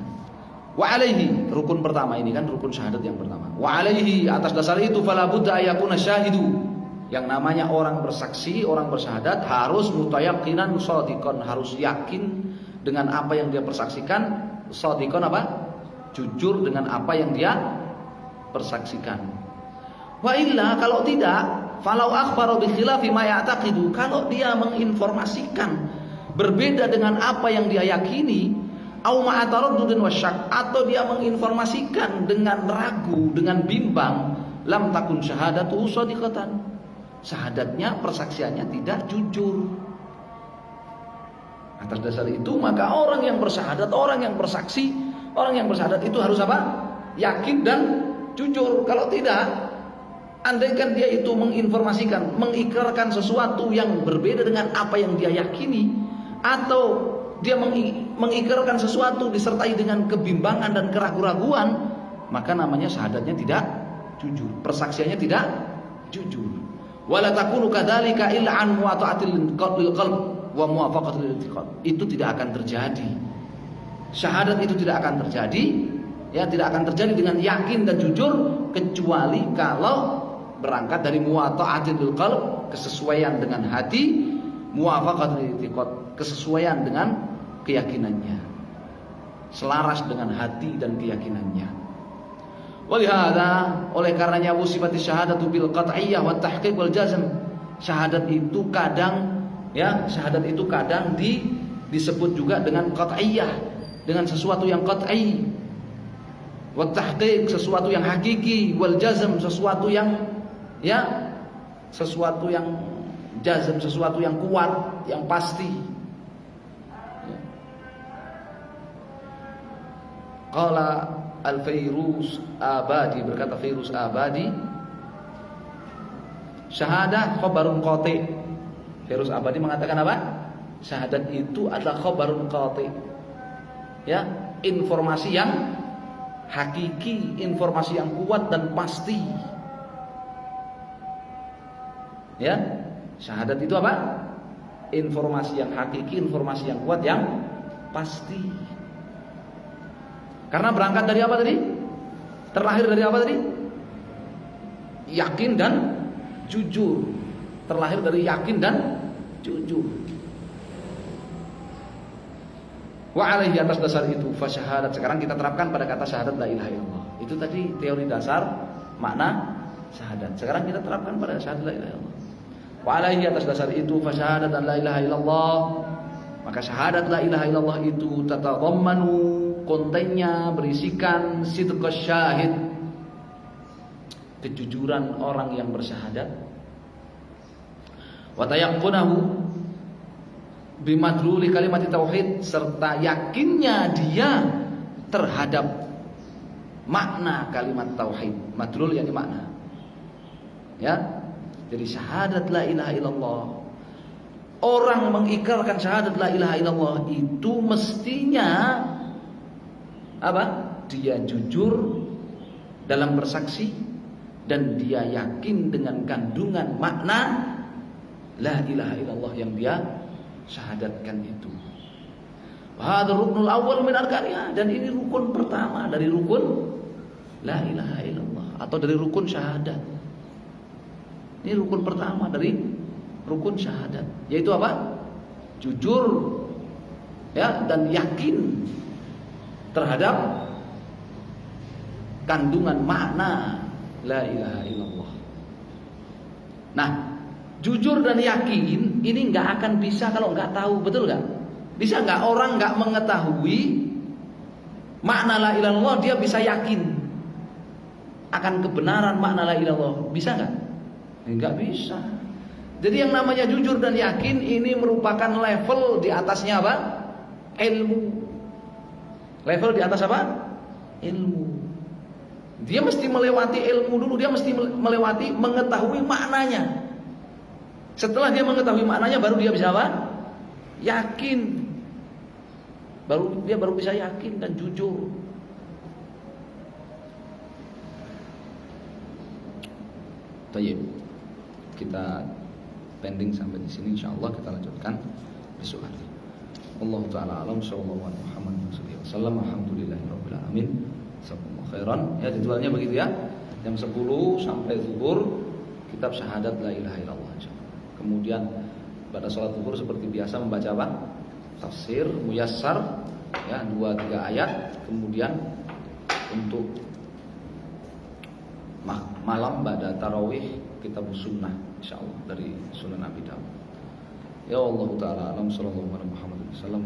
Wa alaihi, rukun pertama ini kan rukun syahadat yang pertama. Wa alaihi, atas dasar itu fala budda ayakuna syahidu, yang namanya orang bersaksi, orang bersyahadat harus mutayaqinan shadiqan, harus yakin dengan apa yang dia persaksikan. Shadiqan apa? Jujur dengan apa yang dia persaksikan. Wa illa, kalau tidak, falau akhbara bi khilafi ma ya'taqidu, kalau dia menginformasikan berbeda dengan apa yang dia yakini, au ma'ataraddudin wasyak, atau dia menginformasikan dengan ragu, dengan bimbang, lam takun syahadatu shadiqatan, syahadatnya, persaksiannya tidak jujur. Atas dasar itu maka orang yang bersyahadat, orang yang bersaksi, orang yang bersyahadat itu harus apa? Yakin dan jujur. Kalau tidak, Andaikan dia itu menginformasikan, mengikrarkan sesuatu yang berbeda dengan apa yang dia yakini, atau dia mengikrarkan sesuatu disertai dengan kebimbangan dan keraguan-raguan, maka namanya syahadatnya tidak jujur, persaksiannya tidak jujur. Wala takunu kadzalika illa an muwata'atil qalb wa muwafaqatil i'tiqad. Itu tidak akan terjadi. Syahadat itu tidak akan terjadi, ya, tidak akan terjadi dengan yakin dan jujur kecuali kalau berangkat dari muwata'atil qalb, kesesuaian dengan hati, muwafaqatil i'tiqad, kesesuaian dengan keyakinannya, selaras dengan hati dan keyakinannya. Walihada, oleh karenanya wusifati syahadatu bil qat'iyyah wa tahqiq wal jazm. Syahadat itu kadang, ya, syahadat itu kadang disebut juga dengan qat'iyyah, dengan sesuatu yang qat'i, wa tahqiq, sesuatu yang hakiki, wal jazm, sesuatu yang, ya, sesuatu yang jazm, sesuatu yang kuat, yang pasti. Qala Al-Fairuz Abadi, berkata Fairuz Abadi, syahadah khabarun qati'. Fairuz Abadi mengatakan apa? Syahadat itu adalah khabarun qati', ya, informasi yang hakiki, informasi yang kuat dan pasti. Ya, syahadat itu apa? Informasi yang hakiki, informasi yang kuat, yang pasti. Karena berangkat dari apa tadi? Terlahir dari apa tadi? Yakin dan jujur. Terlahir dari yakin dan jujur. Wa alaihi, atas dasar itu fasyahadat. Sekarang kita terapkan pada kata syahadat la ilaha illallah. Itu tadi teori dasar makna syahadat. Sekarang kita terapkan pada syahadat la ilaha illallah. Wa alaihi, atas dasar itu fasyahadat la ilaha illallah. Maka syahadat la ilaha illallah itu tatadammanu, kontennya berisikan sidqas syahid, kejujuran orang yang bersyahadat, wa tayaqqunahu bimadluli kalimat tauhid, serta yakinnya dia terhadap makna kalimat tauhid. Madlul yang makna, ya. Jadi syahadat la ilaha illallah, orang mengikrarkan syahadat la ilaha illallah itu mestinya apa? Dia jujur dalam bersaksi dan dia yakin dengan kandungan makna la ilaha illallah yang dia syahadatkan itu. Hadzal ruknul awwal min arkaniha, dan ini rukun pertama dari rukun la ilaha illallah atau dari rukun syahadat. Ini rukun pertama dari rukun syahadat, yaitu apa? Jujur, ya, dan yakin terhadap kandungan makna la ilaha illallah. Nah, jujur dan yakin ini nggak akan bisa kalau nggak tahu, betul nggak? Bisa nggak orang nggak mengetahui makna la ilaha illallah dia bisa yakin akan kebenaran makna la ilaha illallah? Bisa nggak? Nggak bisa. Jadi yang namanya jujur dan yakin ini merupakan level di atasnya apa? Ilmu. Level di atas apa? Ilmu. Dia mesti melewati ilmu dulu, dia mesti melewati mengetahui maknanya. Setelah dia mengetahui maknanya baru dia bisa apa? Yakin. Dia baru bisa yakin dan jujur. Baik. Kita pending sampai di sini, insyaallah kita lanjutkan besok hari. Allah taala alam, sallallahu alaihi wasallam, alhamdulillahirabbil alamin. Jazakumullah khairan. Ya, jadwalnya begitu ya. Jam 10 sampai zuhur kitab syahadat la ilaha illallah. Kemudian pada sholat zuhur seperti biasa membaca apa? Tafsir muyassar, ya, 2-3 ayat. Kemudian untuk malam pada tarawih kitab sunnah insyaallah dari Sunan Abi Dawud. Ya Allah taala alam, sallallahu alaihi wasallam.